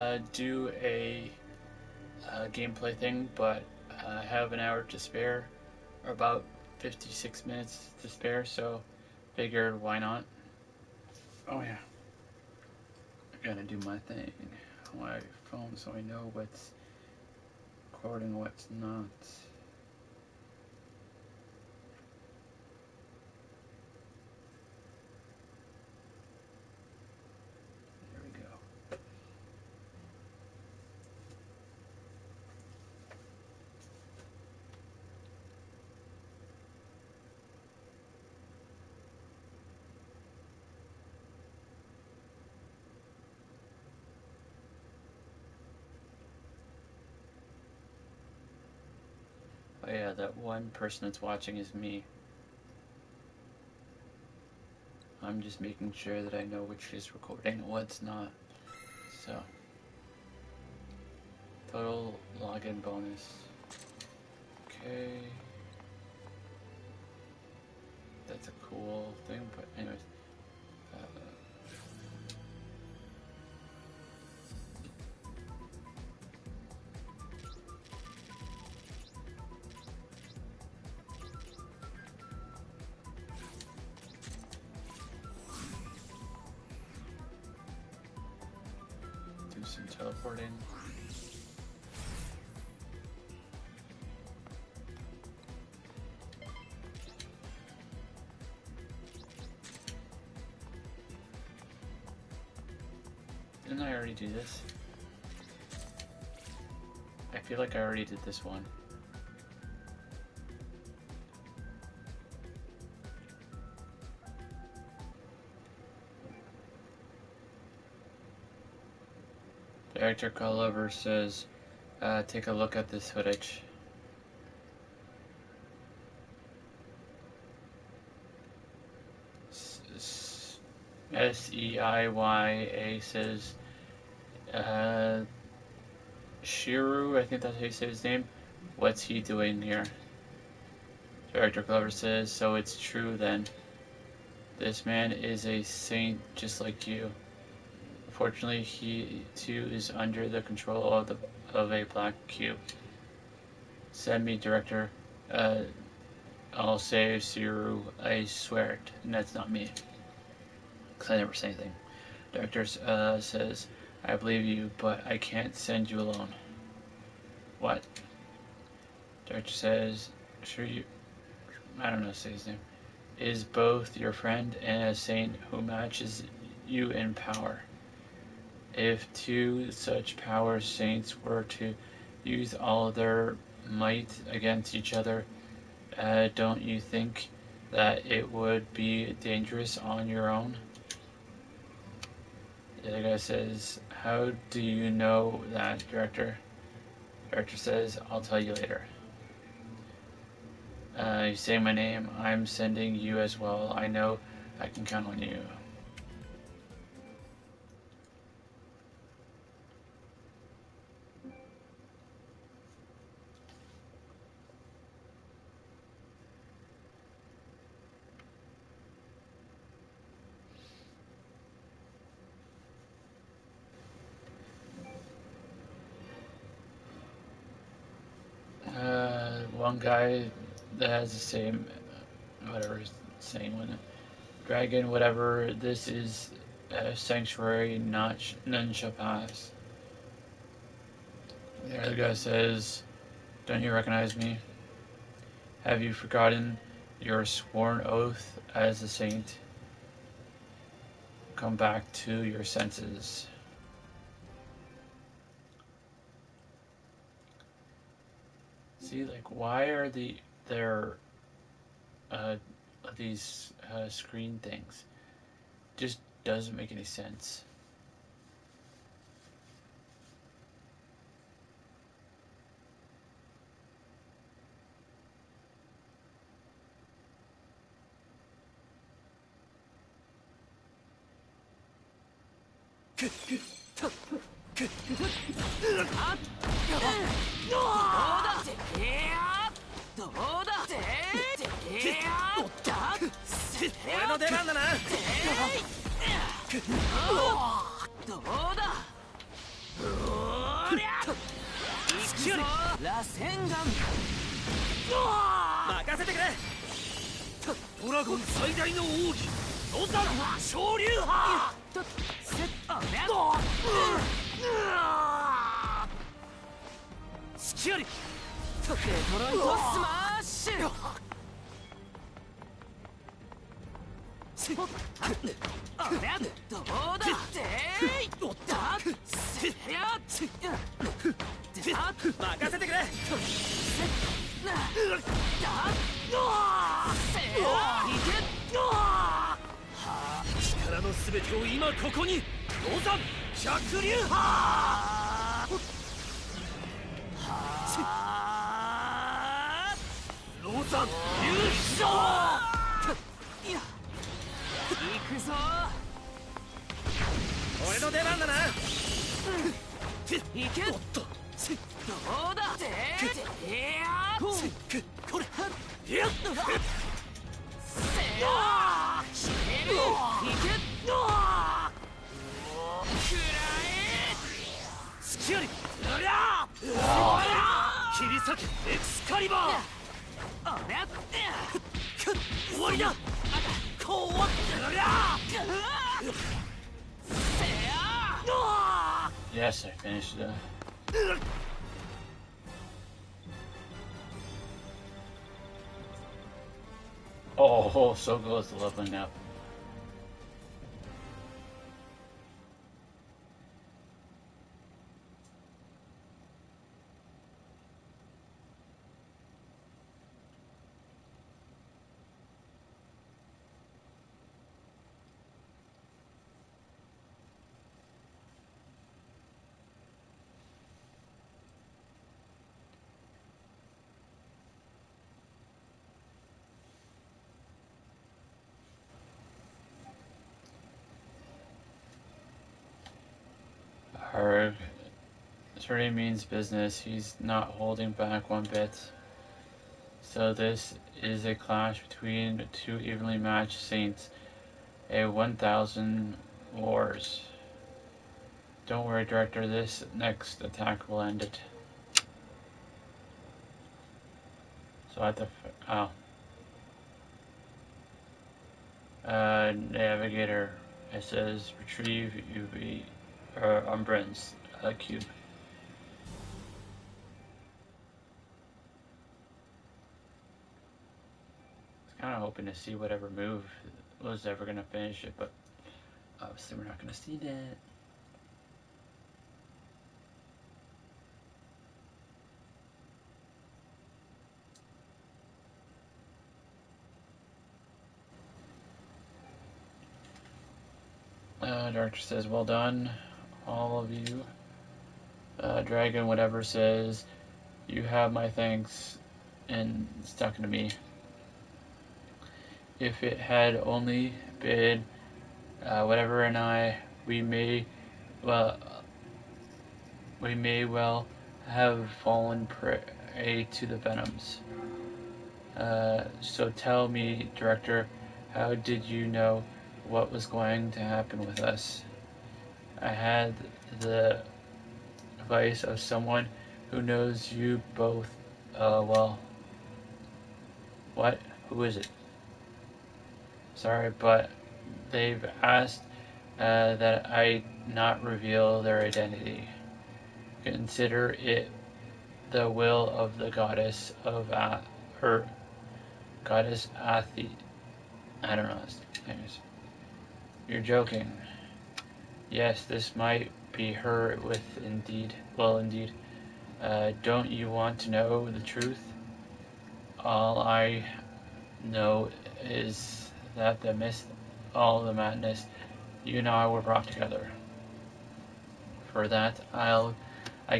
do gameplay thing, but I have an hour to spare, or about 56 minutes to spare, so figured why not. Oh yeah, I gotta do my thing on my phone so I know what's recording and what's not. There we go. Oh yeah, that one person that's watching is me. I'm just making sure that I know which is recording and what's not. So, total login bonus. Okay. That's a cool thing, but anyways. Uh, do some teleporting. Didn't I already do this? I feel like I already did this one. Director Cullover says, take a look at this footage. SEIYA says, Shiru, I think that's how you say his name. What's he doing here? Director Clover says, so it's true then. This man is a saint just like you. Unfortunately, he too is under the control of a black cube. Send me, Director. I'll save Shiru, I swear it. And that's not me. Because I never say anything. Director says, I believe you, but I can't send you alone. What? Director says, sure you... I don't know how to say his name. Is both your friend and a saint who matches you in power. If two such power saints were to use all their might against each other, don't you think that it would be dangerous on your own? The other guy says, how do you know that, Director? Director says, I'll tell you later. You say my name, I'm sending you as well. I know I can count on you. One guy that has the same, whatever he's saying, when dragon, whatever, this is a sanctuary, none shall pass. The other guy says, don't you recognize me? Have you forgotten your sworn oath as a saint? Come back to your senses. See, like, why are there these screen things? Just doesn't make any sense. 螺旋丸任せてくれ。ドラゴン最大の奥義ロザン昇竜派。隙あり。デトロイトスマッシュ。どうだ任せてくれ。力の全てを今ここに。ロザン百竜派。ロザン優勝。行くぞ。俺の出番だな。行け。どうだ。これ。やっ。せや。決める。行け。くらえ。隙あり。うりゃ。切り裂けエクスカリバー。あれ。終わりだ。こう。うりゃ。せや。Yes, I finished it. Oh, so close to leveling up. Arg. This really means business. He's not holding back one bit. So this is a clash between two evenly matched saints. A 1000 wars. Don't worry, Director. This next attack will end it. So at the navigator, it says retrieve UV Umbran's cube. I was kind of hoping to see whatever move was ever gonna finish it, but obviously we're not gonna see that. Director says, well done, all of you. Dragon, whatever, says, you have my thanks, and it's talking to me. If it had only been whatever and I, we may well have fallen prey to the venoms. So tell me, Director, how did you know what was going to happen with us? I had the advice of someone who knows you both well. What? Who is it? Sorry, but they've asked that I not reveal their identity. Consider it the will of the goddess of her goddess Athi. I don't know his name is. You're joking. Yes, this might be her with indeed. Well, indeed. Don't you want to know the truth? All I know is that amidst all the madness, you and I were brought together. For that, I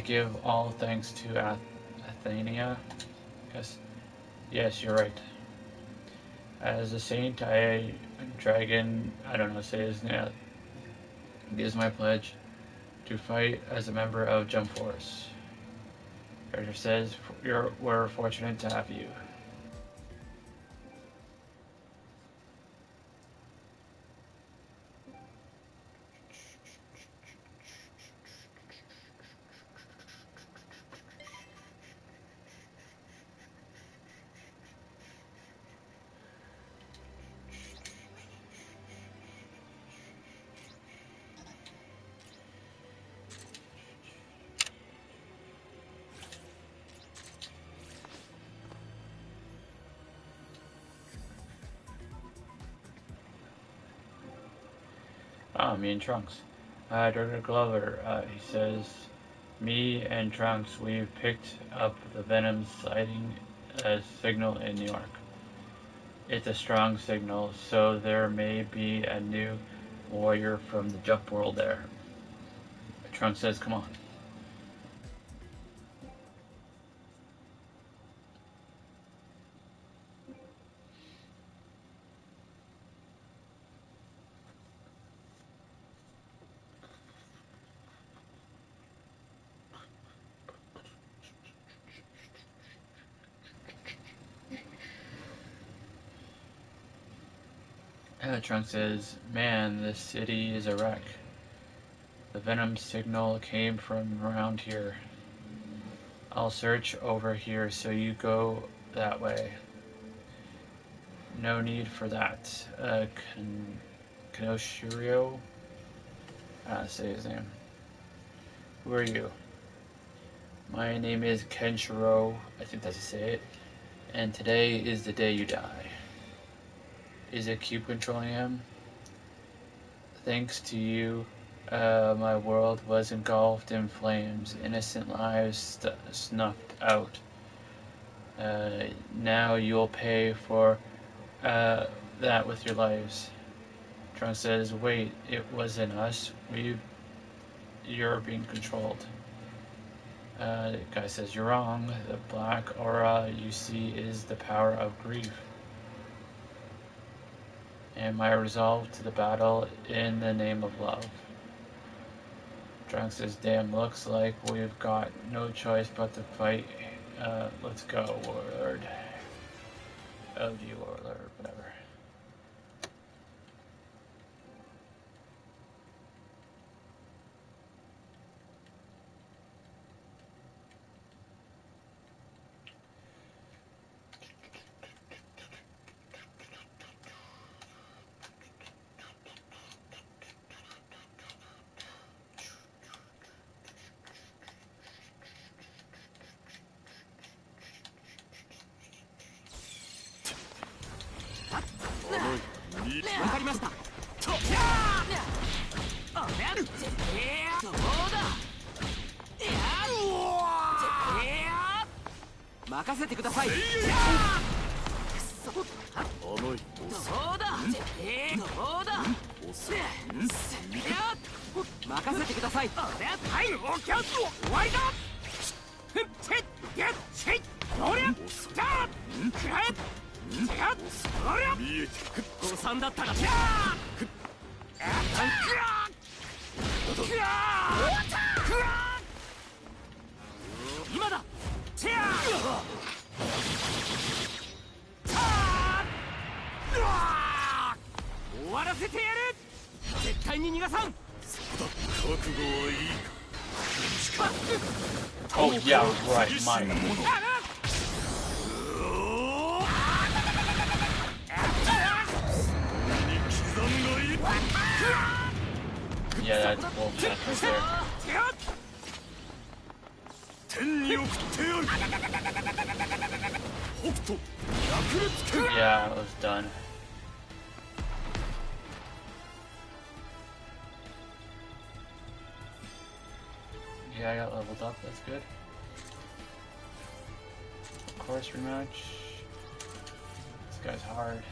give all thanks to Athenia. Yes, you're right. As a saint, dragon, I don't know, say his name. It is my pledge to fight as a member of Jump Force. Character says, we're fortunate to have you. Me and Trunks. Dr. Glover, he says, me and Trunks, we've picked up the Venom sighting signal in New York. It's a strong signal, so there may be a new warrior from the Jump World there. Trunks says, come on. Trunks says, man, this city is a wreck. The Venom signal came from around here. I'll search over here, so you go that way. No need for that. Kanoshiro? Say his name. Who are you? My name is Kenshiro, I think that's how you say it. And today is the day you die. Is it Cube controlling him? Thanks to you, my world was engulfed in flames, innocent lives snuffed out. Now you'll pay for that with your lives. Trunks says, wait, it wasn't us. You're being controlled. The guy says, you're wrong. The black aura you see is the power of grief. And my resolve to the battle in the name of love. Trunks says, damn, looks like we've got no choice but to fight. Let's go, Warlord. OG Warlord, whatever. Oh yeah, right, mine. Yeah, that's cool. That's right there. Yeah, it was done. Yeah, I got leveled up, that's good. Of course, rematch. This guy's hard.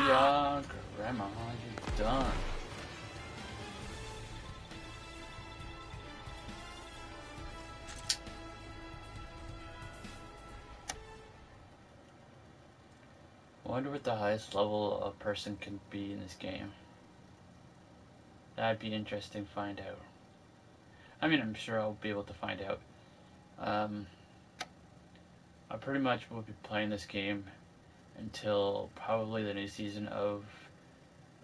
Yeah, Grandma, you're done. I wonder what the highest level a person can be in this game. That'd be interesting to find out. I mean, I'm sure I'll be able to find out. I pretty much will be playing this game until probably the new season of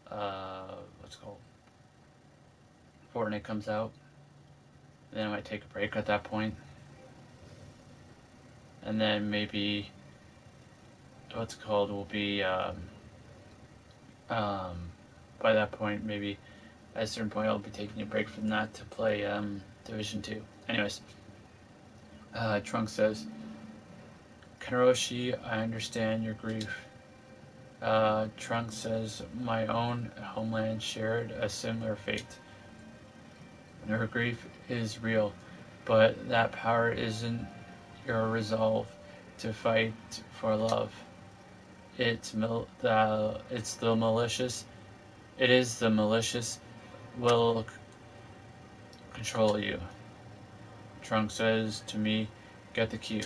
what's it called Fortnite comes out. Then I might take a break at that point, and then maybe what's it called will be by that point maybe at a certain point I'll be taking a break from that to play Division 2. Anyways, Trunks says, Kenroshi, I understand your grief. Trunks says, my own homeland shared a similar fate. Her grief is real, but that power isn't your resolve to fight for love. It's the malicious. It is the malicious will control you. Trunks says to me, get the cube.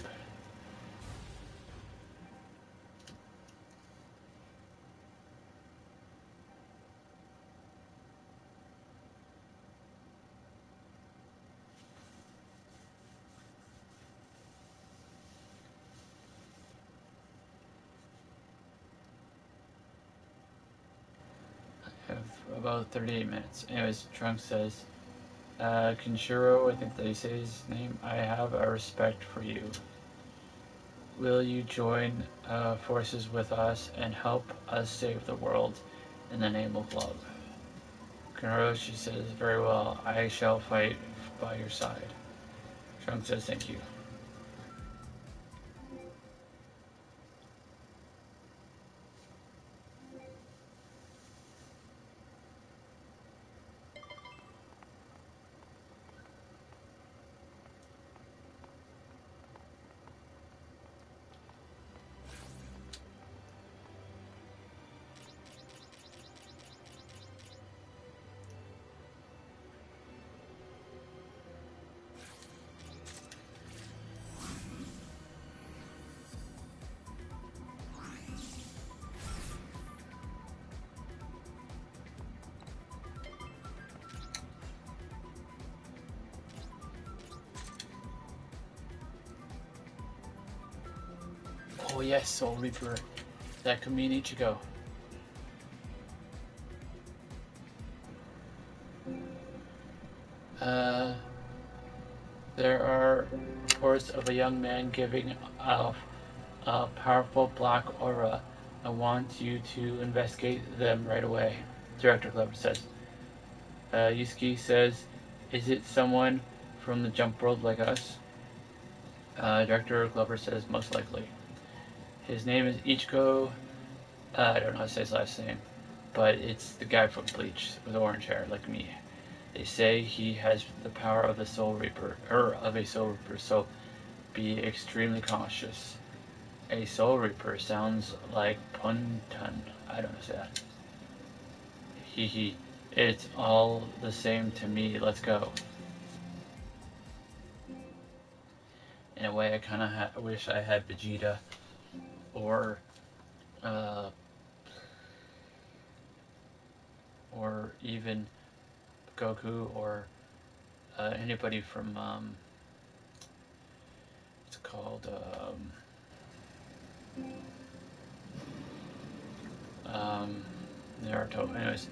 I have about 38 minutes. Anyways, Trunks says, Kenshiro, I think they say his name, I have a respect for you. Will you join forces with us and help us save the world in the name of love? Kenroshi says, very well, I shall fight by your side. Trunks says, thank you. Oh yes, Soul Reaper. That could mean Ichigo. There are reports of a young man giving off a powerful black aura. I want you to investigate them right away. Director Clover says. Yusuke says, is it someone from the Jump World like us? Director Glover says, most likely. His name is Ichigo. I don't know how to say his last name, but it's the guy from Bleach with orange hair, like me. They say he has the power of a Soul Reaper, so be extremely cautious. A Soul Reaper sounds like Puntun. I don't know say that. Hee. It's all the same to me. Let's go. In a way, I kind of wish I had Vegeta uh, or even Goku or anybody from it's called Naruto. Anyways,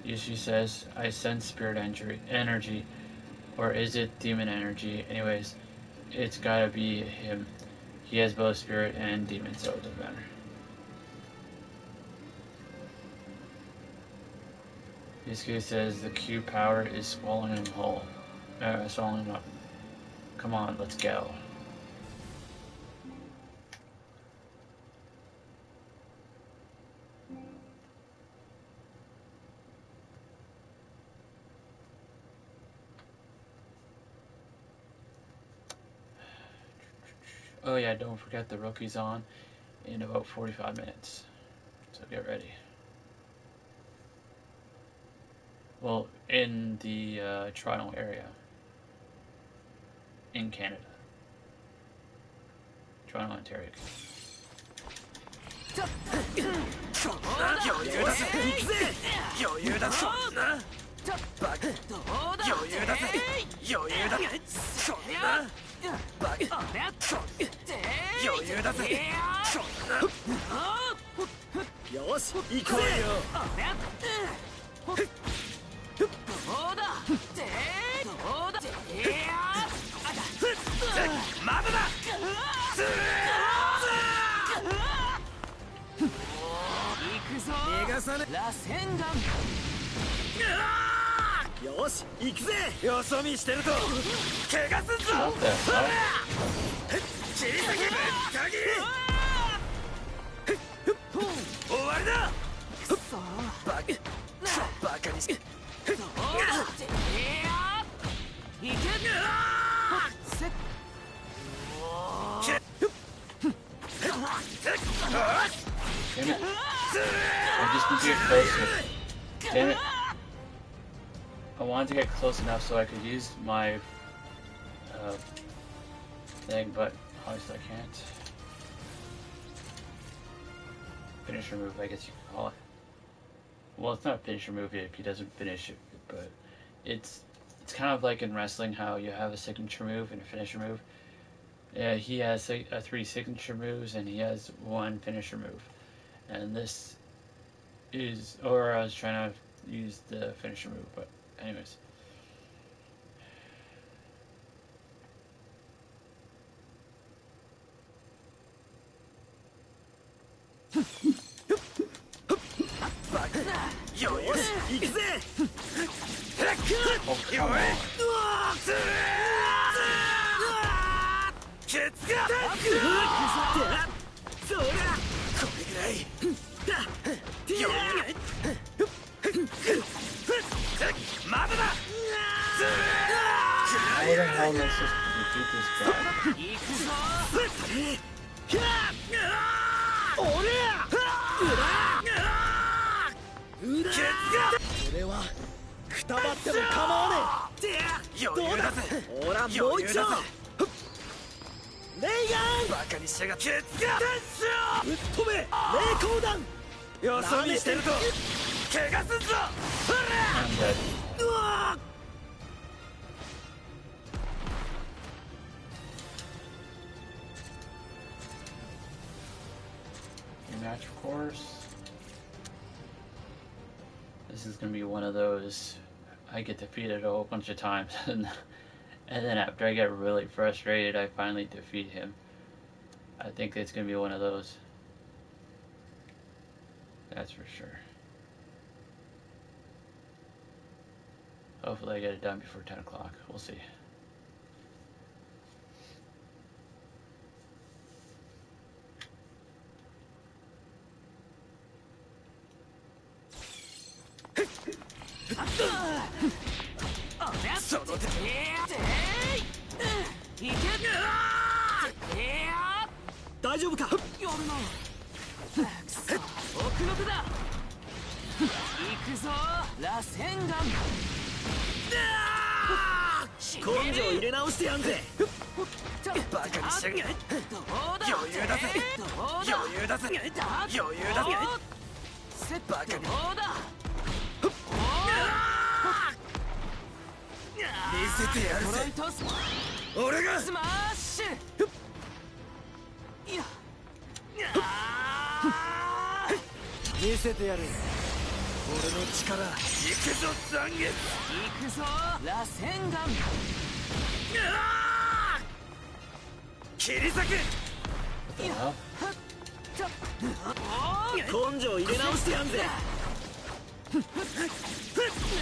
Yushi says, I sense spirit energy, or is it demon energy? Anyways, it's gotta be him. He has both spirit and demon, so it doesn't matter. Yusuke says the Q power is swallowing him whole. Swallowing him up. Come on, let's go. Oh yeah, don't forget the rookie's on in about 45 minutes. So get ready. Well, in the Toronto area. In Canada. Toronto, Ontario. 余裕だぜ行くぜ余裕だぞなバカ余裕だぜ余裕だそんなバカ余裕だぜそんなよし行くぜどうだどうだまだだ逃がさね螺旋岩よし行くぜよそ見してると怪我すんぞ切り裂けぶった切り終わりだくそバカにしどうだいけせっ Damn it. I just need to get closer. Damn it. I wanted to get close enough so I could use my thing, but obviously I can't. Finisher move, I guess you could call it. Well, it's not a finisher move if he doesn't finish it, but it's kind of like in wrestling how you have a signature move and a finisher move. Yeah, he has 3 signature moves and he has 1 finisher move. And this is, or I was trying to use the finisher move, but anyways. Oh, come on. How the hell am I supposed to defeat this I'm dead. Rematch, of course. This is gonna be one of those I get defeated a whole bunch of times and then after I get really frustrated I finally defeat him. I think it's gonna be one of those. That's for sure. Hopefully I get it done before 10 o'clock. We'll see.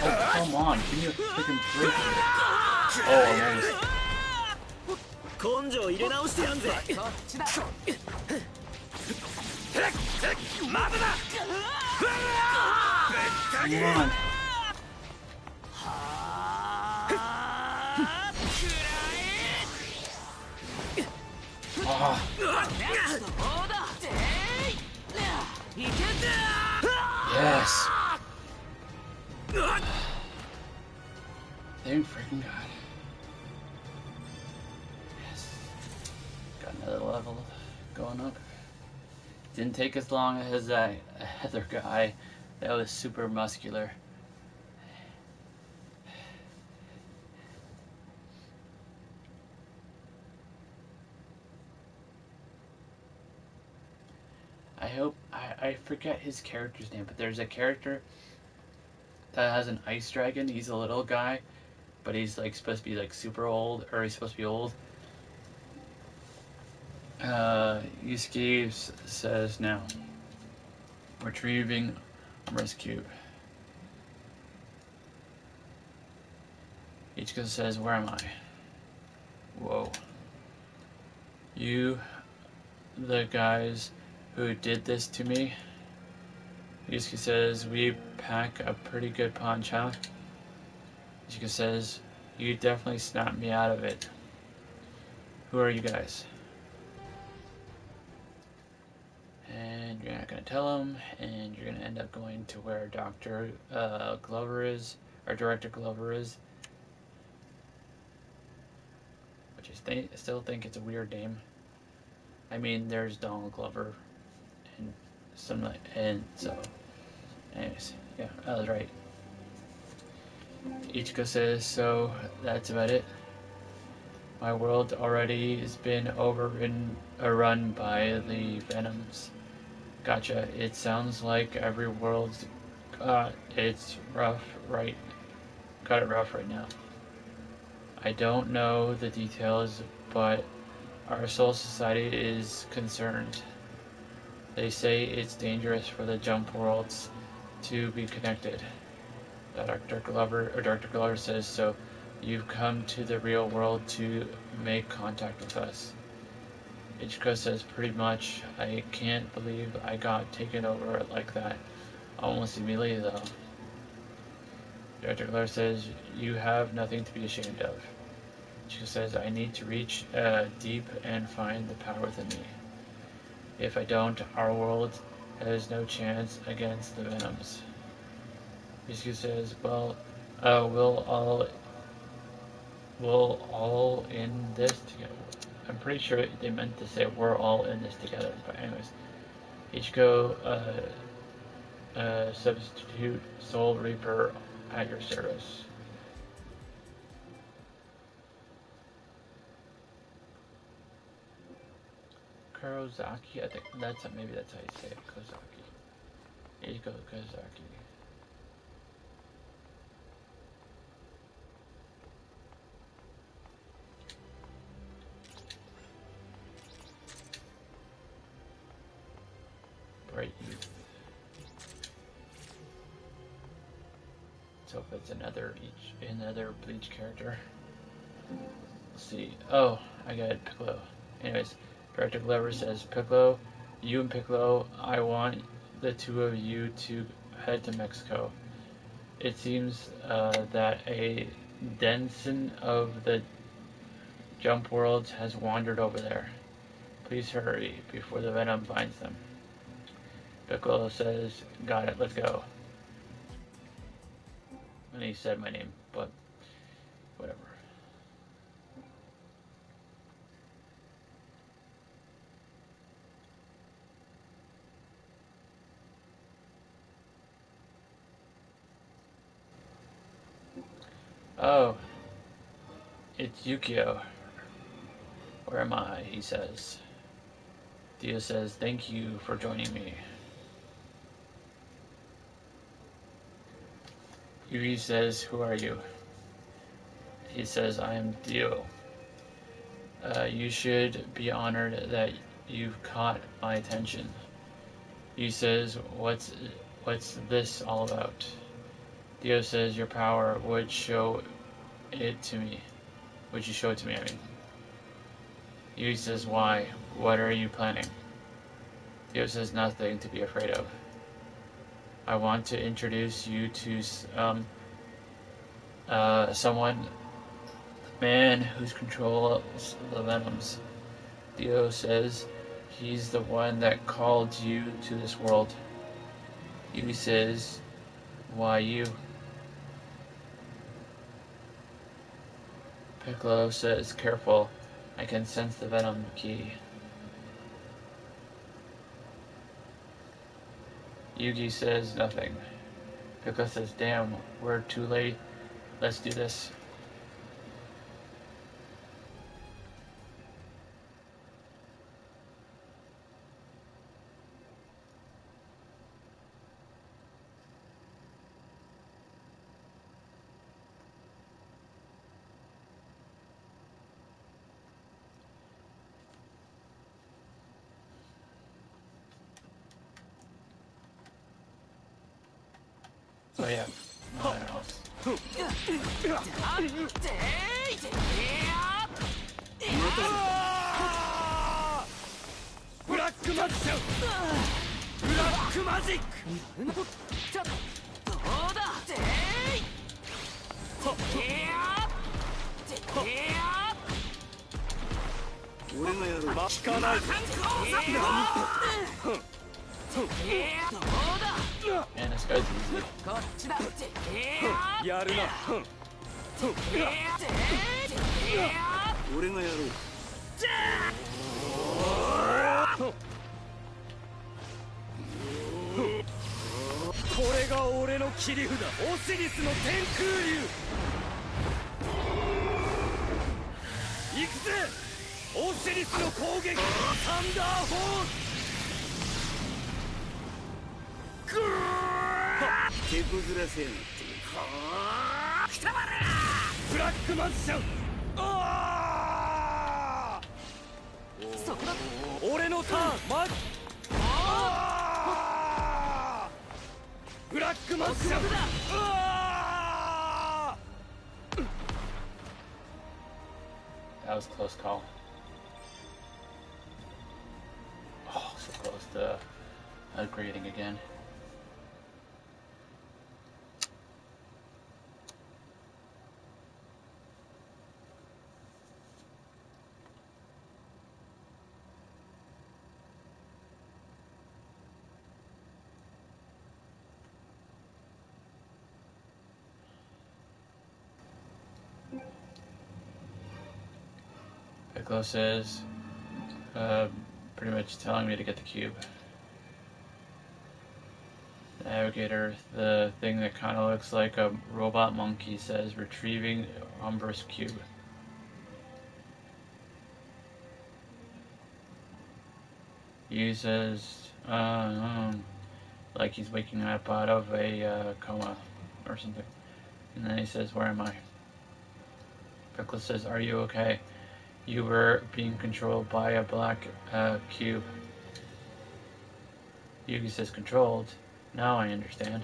Oh, come on, give me a freaking break. Oh, amazing. Come on. Oh. Yes! Thank freaking God. Yes. Got another level going up. Didn't take as long as that other guy that was super muscular. I hope I forget his character's name, but there's a character that has an ice dragon. He's a little guy, but he's like supposed to be like super old, or he's supposed to be old. Yusuke says now, retrieving Amur's cube. Ichiko says, where am I? Whoa. You, the guys who did this to me? Yusuke says, we pack a pretty good punch, huh? Ichiko says, you definitely snapped me out of it. Who are you guys? And you're not going to tell him, and you're going to end up going to where Dr. Glover is, or Director Glover is. Which I still think it's a weird name. I mean, there's Donald Glover, and so, anyways, yeah, I was right. Ichiko says, so that's about it. My world already has been overrun by the Venoms. Gotcha. It sounds like every world's got it rough right now. I don't know the details, but our Soul Society is concerned. They say it's dangerous for the jump worlds to be connected. Dr. Glover says, so you've come to the real world to make contact with us. Ichiko says, pretty much. I can't believe I got taken over like that. Almost immediately, though. Dr. Glover says, you have nothing to be ashamed of. Ichiko says, I need to reach deep and find the power within me. If I don't, our world has no chance against the Venoms. Ichiko says, well, we'll all in this together. I'm pretty sure they meant to say we're all in this together. But anyways, Ichiko, substitute Soul Reaper at your service. Kurosaki, I think maybe that's how you say it. Kozaki. Ichiko Kozaki. Bright Youth. Let's hope it's another Bleach character. Let's see. Oh, I got Piccolo. Anyways, Director Glover says, Piccolo, you and Piccolo, I want the two of you to head to Mexico. It seems that a denizen of the Jump Worlds has wandered over there. Please hurry before the Venom finds them. Piccolo says, got it, let's go. And he said my name, but whatever. Oh, it's Yukio. Where am I? He says. Dio says, thank you for joining me. Yui says, who are you? He says, I am Dio. You should be honored that you've caught my attention. He says, what's this all about? Dio says, your power would show it to me. Would you show it to me, I mean? Yui says, why? What are you planning? Dio says, nothing to be afraid of. I want to introduce you to someone, the man who controls the Venoms. Dio says, He's the one that called you to this world. Yugi says, why you? Piccolo says, careful. I can sense the Venom key. Yugi says nothing. Piccolo says, damn, we're too late. Let's do this. So yeah, nothing else. Black Magic! Black Magic! どうだてい俺がやる聞かない Man, this guy's easy. やるな俺がやるこれが俺の切り札オシリスの天空竜行くぜオシリスの攻撃サンダーフォース手こずらせやがってくたばれブラックマジシャンそこだ俺のターンマジブラックマジシャン That was a close call. Oh, so close to upgrading again. Piccolo says, pretty much telling me to get the cube. The navigator, the thing that kind of looks like a robot monkey, says, retrieving Umbrus cube. He says, like he's waking up out of a coma or something. And then he says, where am I? Piccolo says, are you okay? You were being controlled by a black cube. Yugi says, controlled? Now I understand.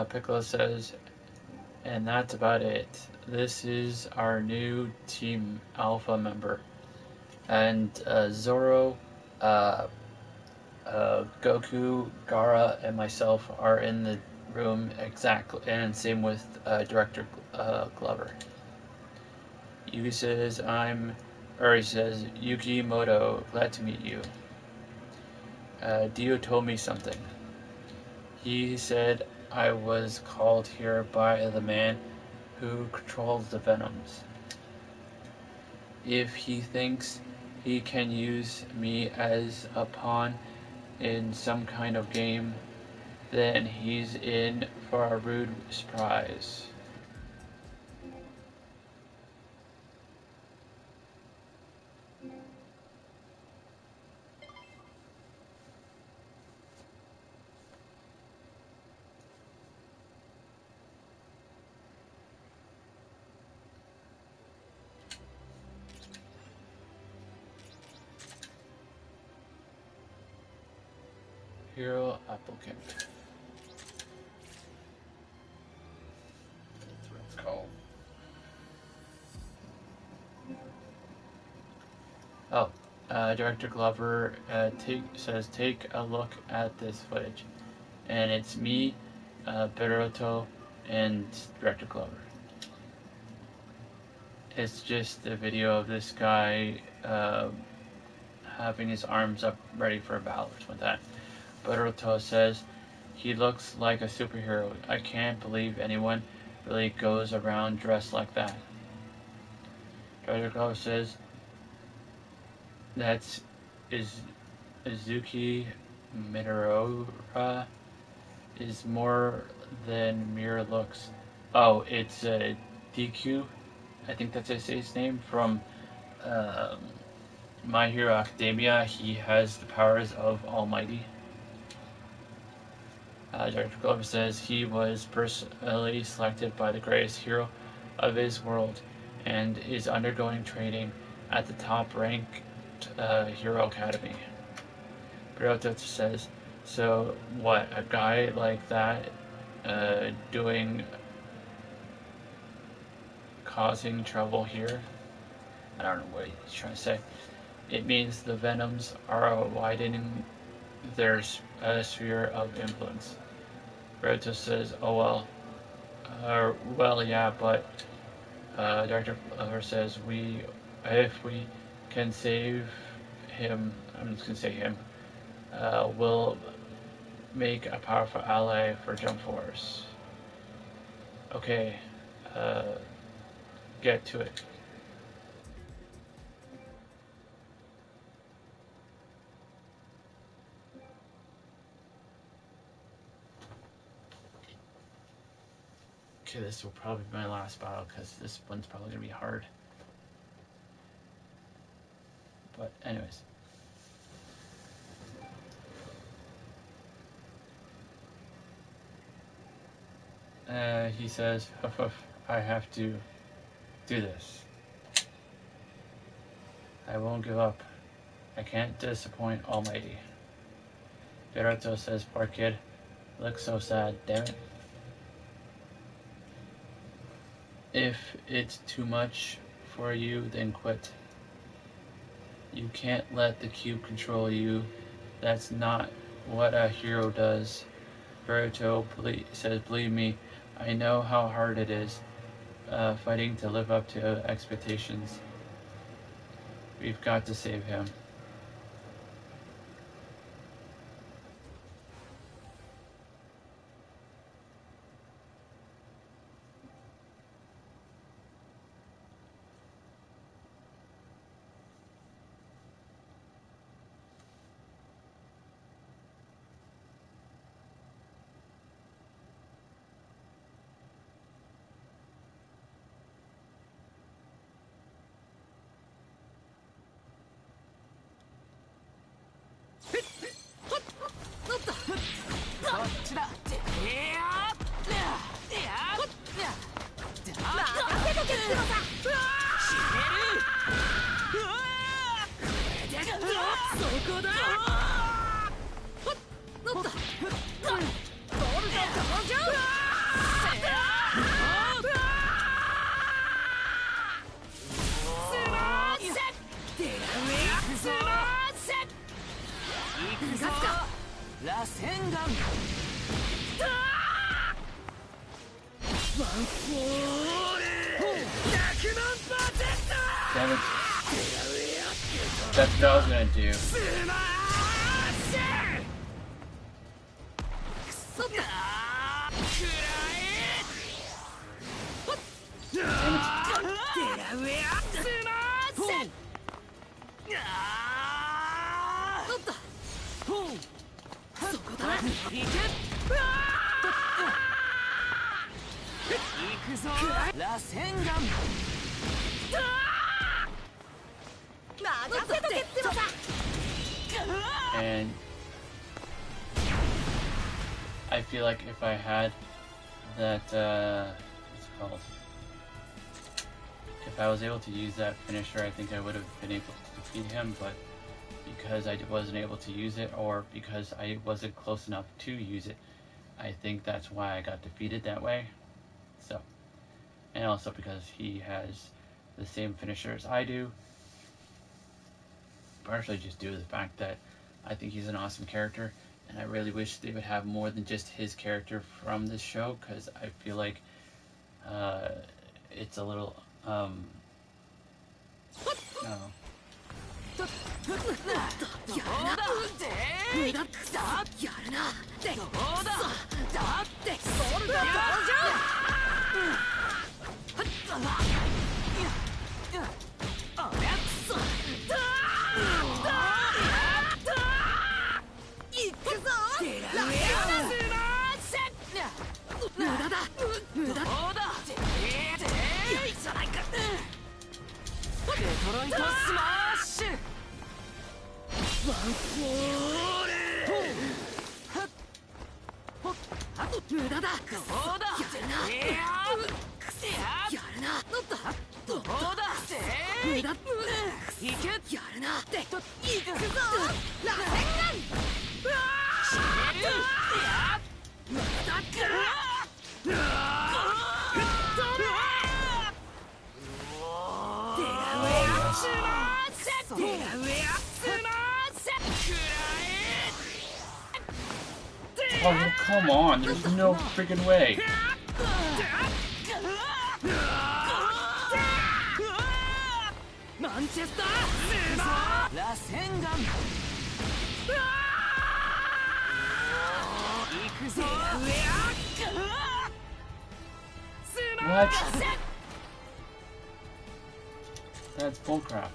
Piccolo says, and that's about it. This is our new Team Alpha member. And Zoro, Goku, Gaara, and myself are in the room exactly, and same with Director Glover. Yugi says, he says, Yuki Moto, glad to meet you. Dio told me something. He said I was called here by the man who controls the Venoms. If he thinks he can use me as a pawn in some kind of game, then he's in for a rude surprise. superhero applicant. That's what it's called. Oh, Director Glover says, take a look at this footage. And it's me, Peroto, and Director Glover. It's just a video of this guy having his arms up ready for a battle or something like that. Peroto says, he looks like a superhero. I can't believe anyone really goes around dressed like that. Director Glover says, that's Izuki Midorora is more than mere looks. Oh, it's DQ. I think that's his name from My Hero Academia. He has the powers of Almighty. Dr. Glover says he was personally selected by the greatest hero of his world and is undergoing training at the top-ranked Hero Academy. Peroto says, so what, a guy like that causing trouble here? I don't know what he's trying to say. It means the Venoms are widening their sphere of influence. Peroto says, oh well, yeah, but Dr. Glover says if we can save him, I'm just gonna say him, we'll make a powerful ally for Jump Force. Okay, get to it. Okay, this will probably be my last battle because this one's probably gonna be hard. But anyways. He says, huff, huff, I have to do this. I won't give up. I can't disappoint Almighty. Peroto says, poor kid. Looks so sad, damn it. If it's too much for you, then quit. You can't let the cube control you. That's not what a hero does. Peroto says, believe me, I know how hard it is fighting to live up to expectations. We've got to save him. Damn it. That's what I was gonna do. And I feel like if I had that, what's it called? If I was able to use that finisher, I think I would have been able to defeat him, but because I wasn't able to use it or because I wasn't close enough to use it. I think that's why I got defeated that way. So, and also because he has the same finisher as I do. Partially just due to the fact that I think he's an awesome character, and I really wish they would have more than just his character from this show, because I feel like it's a little no. デトロイトスマッシュワンフォーレ無駄だそうだやるなどうだ無駄いけやるなっていくぞ螺旋丸しめる無駄かOh, come on, there's no freaking way. What? That's bullcrap.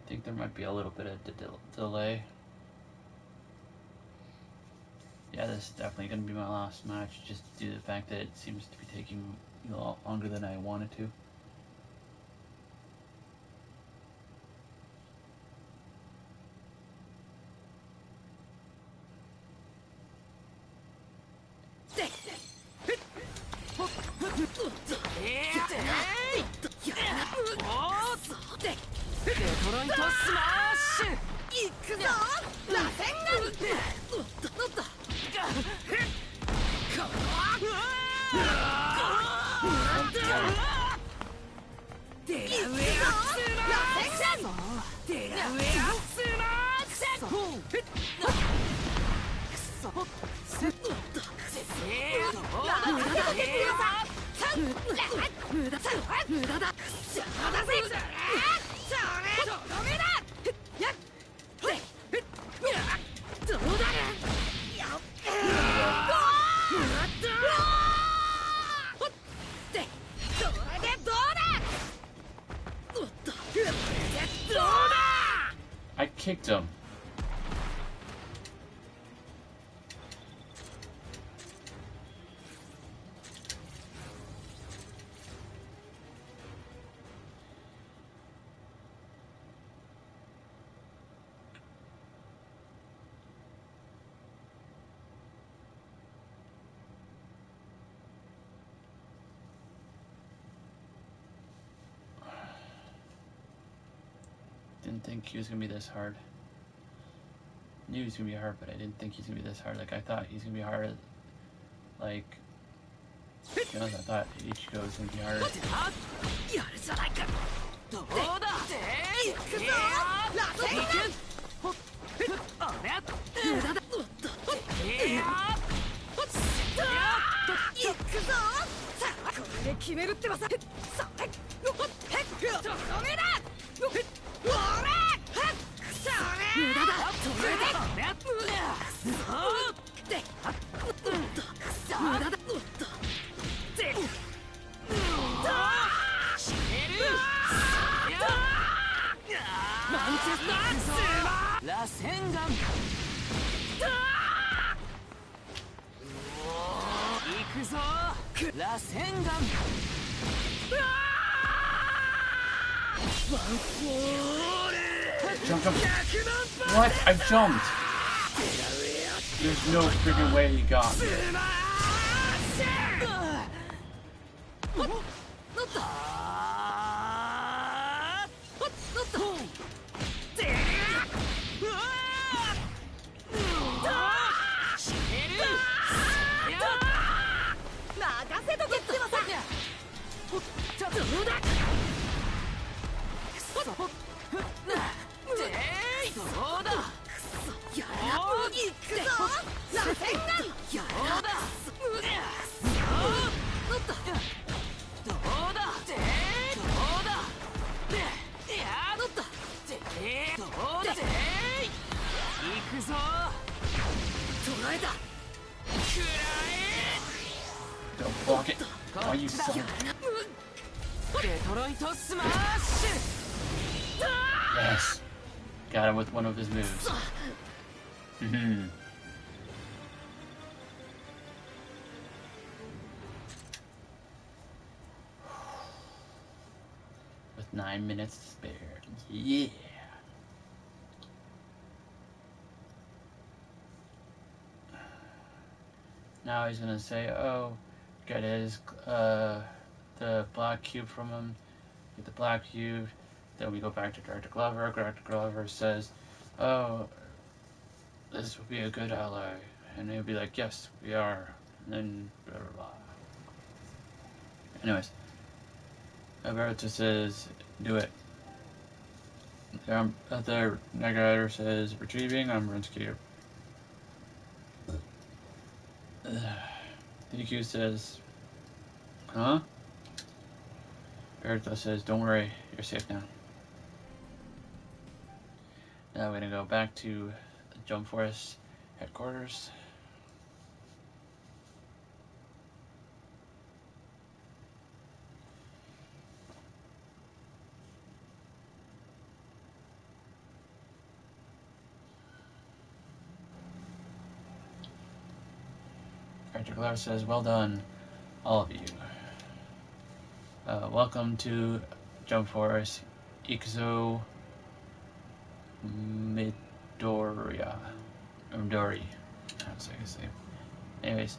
I think there might be a little bit of delay. Yeah, this is definitely going to be my last match, just due to the fact that it seems to be taking a lot longer than I wanted to. I kicked him. Didn't think he was gonna be this hard. Knew he was gonna be hard, but I didn't think he's gonna be this hard. Like I thought he's gonna be hard. Like, to be honest, I thought Ichigo was gonna be harder. Jump, jump. What? I jumped. There's no freaking way he got me. Don't block it. Why you suck? Yes. Got him with one of his moves. With 9 minutes to spare. Yeah. Now he's gonna say, oh, get his, the black cube from him. Get the black cube. Then we go back to Director Glover. Director Glover says, oh, this would be a good ally. And he'll be like, yes, we are. And then, blah, blah, blah. Anyways, Alberto says, do it. The Knight Rider says, retrieving Umbran's cube. DQ says, huh? Bertha says, don't worry, you're safe now. Now we're gonna go back to Jump Force headquarters. Director Glover says, well done, all of you. Welcome to Jump Force Ikuzo Midoriya. Midori. That's how I say it. Anyways,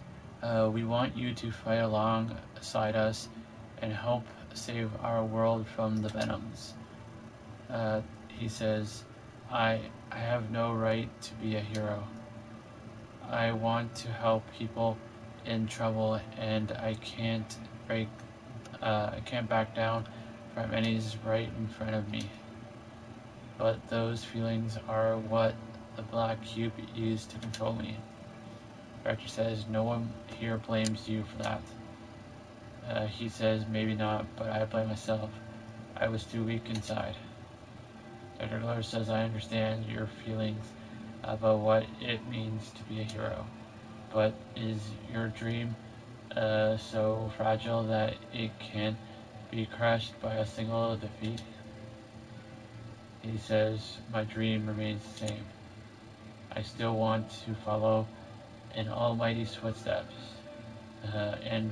we want you to fight alongside us and help save our world from the Venoms. He says, I have no right to be a hero. I want to help people in trouble, and I can't back down from enemies right in front of me. But those feelings are what the Black Cube used to control me. Director says, no one here blames you for that. He says, maybe not, but I blame myself. I was too weak inside. Dr. Glover says, I understand your feelings about what it means to be a hero. But is your dream so fragile that it can be crushed by a single defeat? He says, my dream remains the same. I still want to follow in Almighty's footsteps and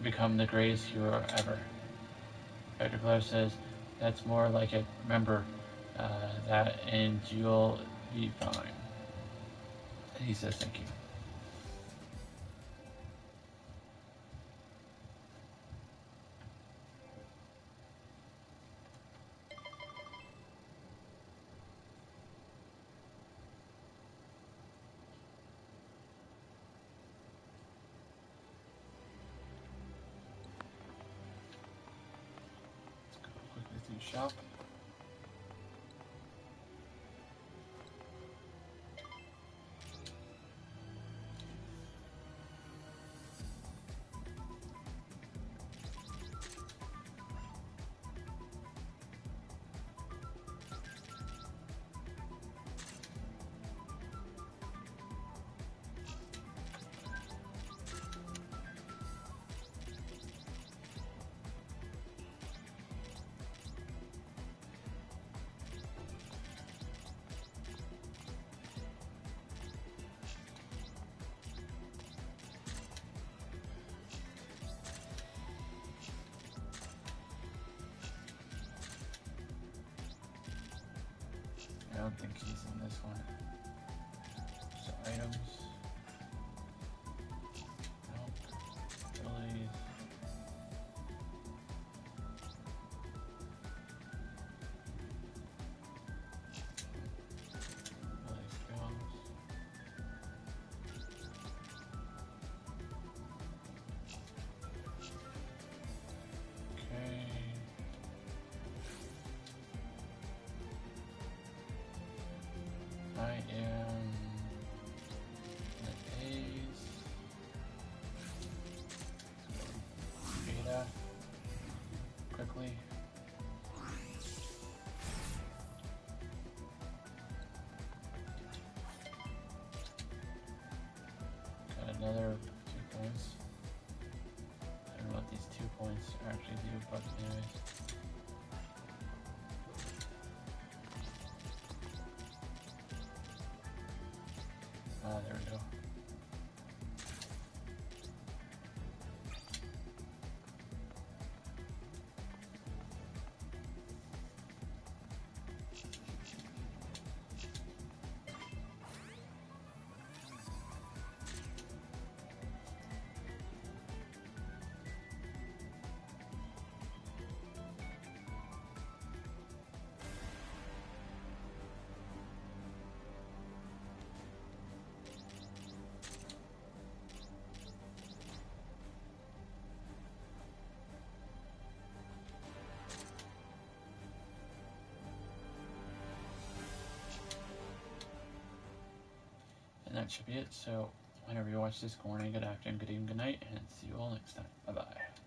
become the greatest hero ever. Dr. Glover says, that's more like it. Remember that and you'll be fine. And he says, thank you. Shop. I don't think he's in this one. So items. There we go. And that should be it. So whenever you watch this, good morning, good afternoon, good evening, good night, and see you all next time. Bye-bye.